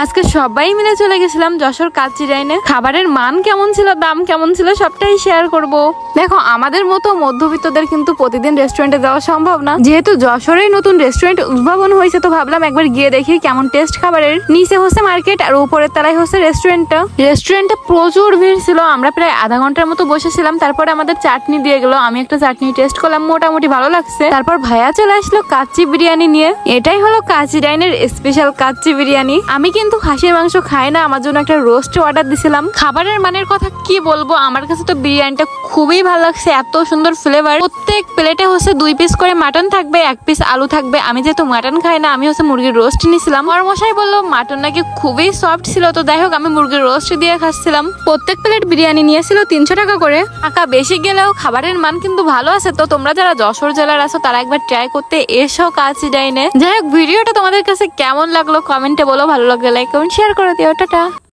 আজকে সবাই মিলে চলে গেছিলাম যশোর কাচ্চি ডাইনে। খাবারের মান কেমন ছিল, দাম কেমন ছিল সবটাই শেয়ার করব। দেখো, আমাদের মতো মধ্যবিত্তদের কিন্তু প্রতিদিন রেস্টুরেন্টে যাওয়া সম্ভব না। যেহেতু যশোরেই নতুন রেস্টুরেন্ট উদ্ভাবন হয়েছে, তো ভাবলাম একবার গিয়ে দেখি কেমন টেস্ট খাবারের। নিচে হচ্ছে মার্কেট আর উপরের তলায় হচ্ছে রেস্টুরেন্টটা। রেস্টুরেন্টে প্রচুর ভিড় ছিল। আমরা প্রায় আধা ঘন্টার মতো বসেছিলাম। তারপরে আমাদের চাটনি দিয়ে গেল। আমি একটা চাটনি টেস্ট করলাম, মোটামুটি ভালো লাগছে। তারপর ভাইয়া চলে আসলো কাচ্চি বিরিয়ানি নিয়ে। এটাই হলো কাচ্চি ডাইনের স্পেশাল কাচ্চি বিরিয়ানি। আমি কিন্তু খাসির মাংস খাই না, আমার জন্য একটা রোস্ট অর্ডার দিছিলাম। খাবারের মানের কথা কি বলবো, আমার কাছে তো বিরিয়ানিটা খুবই ভালো লাগছে। এত সুন্দর ফ্লেভার। প্রত্যেক প্লেটে হচ্ছে 2 পিস করে মাটন থাকবে, 1 পিস আলু থাকবে। আমি যেহেতু মাটন খাই না, আমি হচ্ছে মুরগির রোস্ট নিয়েছিলাম। আমার মশাই বললো মাটন নাকি খুবই সফট ছিল, তো যাই হোক আমি মুরগির রোস্ট দিয়ে খাচ্ছিলাম। প্রত্যেক প্লেট বিরিয়ানি নিয়েছিল 300 টাকা করে। টাকা বেশি গেলেও খাবারের মান কিন্তু ভালো আছে। তো তোমরা যারা যশোর জেলার আছো তারা একবার ট্রাই করতে এসো কাচ্চি ডাইনে। যাই হোক, ভিডিওটা তোমাদের কাছে কেমন লাগলো কমেন্টে বলো। ভালো লাগলে লাইক কমেন্ট শেয়ার করে দিও। টাটা।